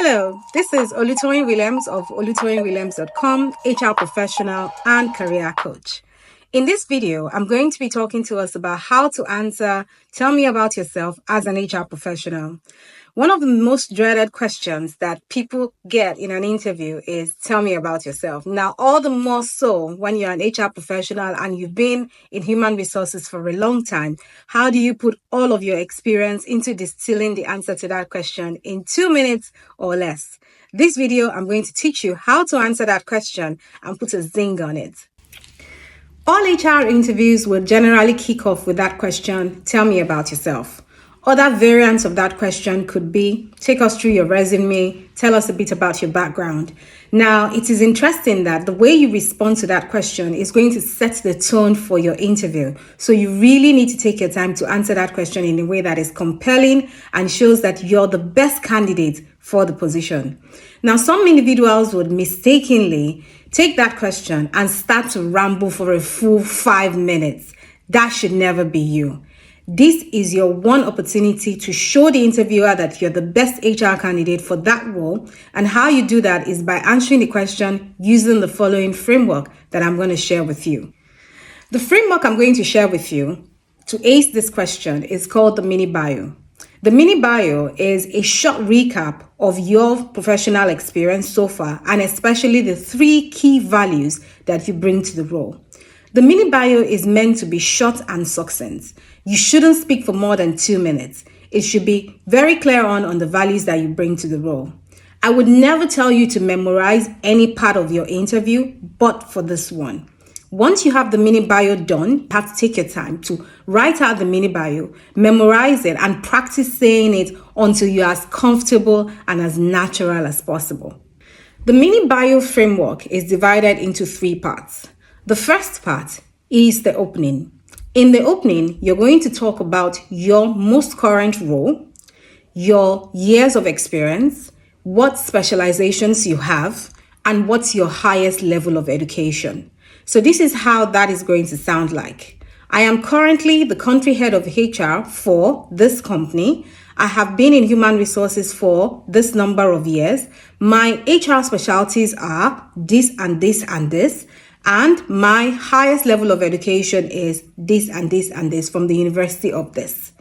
Hello, this is Olutoyin Williams of olutoyinwilliams.com, HR Professional and Career Coach. In this video, I'm going to be talking to us about how to answer, tell me about yourself as an HR professional. One of the most dreaded questions that people get in an interview is, tell me about yourself. Now, all the more so when you're an HR professional and you've been in human resources for a long time. How do you put all of your experience into distilling the answer to that question in 2 minutes or less? This video, I'm going to teach you how to answer that question and put a zing on it. All HR interviews will generally kick off with that question, tell me about yourself. Other variants of that question could be, take us through your resume, tell us a bit about your background. Now, it is interesting that the way you respond to that question is going to set the tone for your interview. So you really need to take your time to answer that question in a way that is compelling and shows that you're the best candidate for the position. Now, some individuals would mistakenly take that question and start to ramble for a full 5 minutes. That should never be you. This is your one opportunity to show the interviewer that you're the best HR candidate for that role. And how you do that is by answering the question using the following framework that I'm going to share with you. The framework I'm going to share with you to ace this question is called the mini bio. The mini bio is a short recap of your professional experience so far, and especially the 3 key values that you bring to the role. The mini bio is meant to be short and succinct. You shouldn't speak for more than 2 minutes. It should be very clear on the values that you bring to the role. I would never tell you to memorize any part of your interview, but for this one. Once you have the mini bio done, you have to take your time to write out the mini bio, memorize it, and practice saying it until you're as comfortable and as natural as possible. The mini bio framework is divided into 3 parts. The first part is the opening. In the opening, you're going to talk about your most current role, your years of experience, what specializations you have, and what's your highest level of education. So this is how that is going to sound like. I am currently the country head of HR for this company. I have been in human resources for this number of years. My HR specialties are this and this and this. And my highest level of education is this and this and this from the university of this.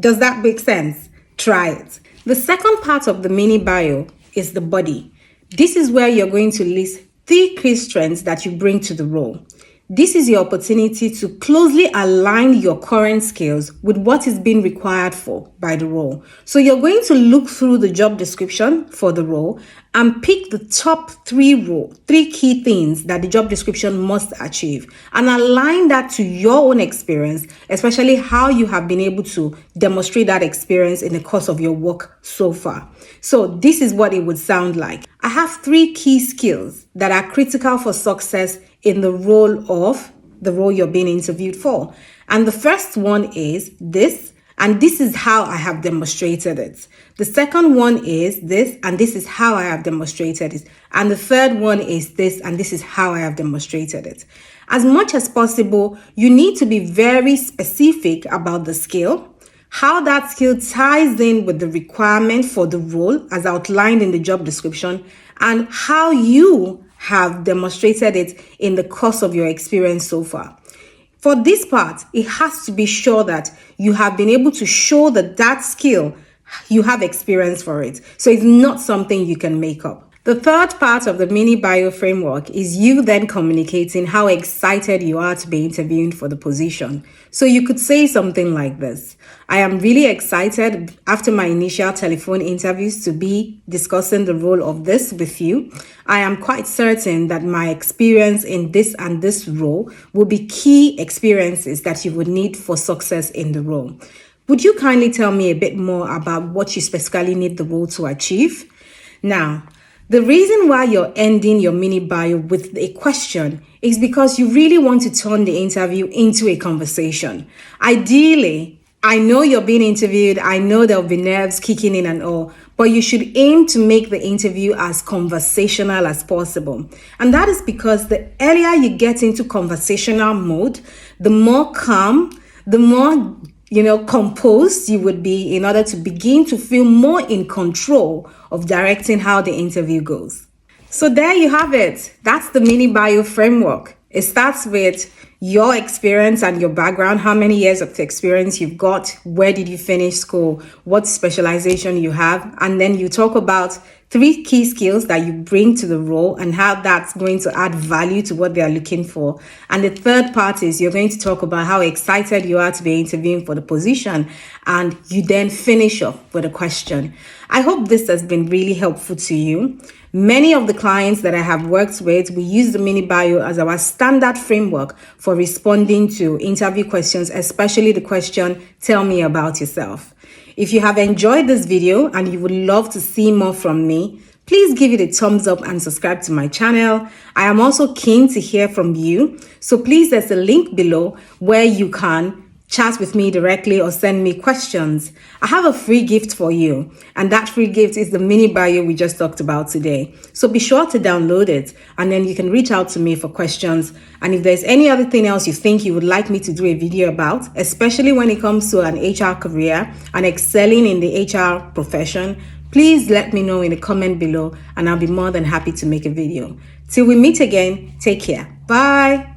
Does that make sense? Try it. The second part of the mini bio is the body. This is where you're going to list 3 key strengths that you bring to the role. This is your opportunity to closely align your current skills with what is being required for by the role. So you're going to look through the job description for the role and pick the top 3 key things that the job description must achieve and align that to your own experience, especially how you have been able to demonstrate that experience in the course of your work so far. So this is what it would sound like. I have 3 key skills that are critical for success in the role you're being interviewed for. And the first one is this, and this is how I have demonstrated it. The second one is this, and this is how I have demonstrated it. And the third one is this, and this is how I have demonstrated it. As much as possible, you need to be very specific about the skill, how that skill ties in with the requirement for the role as outlined in the job description, and how you have demonstrated it in the course of your experience so far. For this part, it has to be sure that you have been able to show that skill, you have experience for it. So it's not something you can make up. The third part of the mini bio framework is you then communicating how excited you are to be interviewing for the position. So you could say something like this. I am really excited after my initial telephone interviews to be discussing the role of this with you. I am quite certain that my experience in this and this role will be key experiences that you would need for success in the role. Would you kindly tell me a bit more about what you specifically need the role to achieve? Now, the reason why you're ending your mini bio with a question is because you really want to turn the interview into a conversation. Ideally, I know you're being interviewed, I know there'll be nerves kicking in and all, but you should aim to make the interview as conversational as possible. And that is because the earlier you get into conversational mode, the more calm, the more composed you would be in order to begin to feel more in control of directing how the interview goes. So there you have it. That's the mini bio framework. It starts with your experience and your background, how many years of experience you've got, where did you finish school, what specialization you have, and then you talk about 3 key skills that you bring to the role and how that's going to add value to what they are looking for. And the third part is you're going to talk about how excited you are to be interviewing for the position, and you then finish off with a question. I hope this has been really helpful to you. Many of the clients that I have worked with, we use the mini bio as our standard framework for responding to interview questions, especially the question, tell me about yourself. If you have enjoyed this video and you would love to see more from me, please give it a thumbs up and subscribe to my channel. I am also keen to hear from you. So please, there's a link below where you can chat with me directly or send me questions. I have a free gift for you, and that free gift is the mini bio we just talked about today. So be sure to download it, and then you can reach out to me for questions. And if there's any other thing else you think you would like me to do a video about, especially when it comes to an HR career and excelling in the HR profession, please let me know in the comment below, and I'll be more than happy to make a video. Till we meet again, take care. Bye.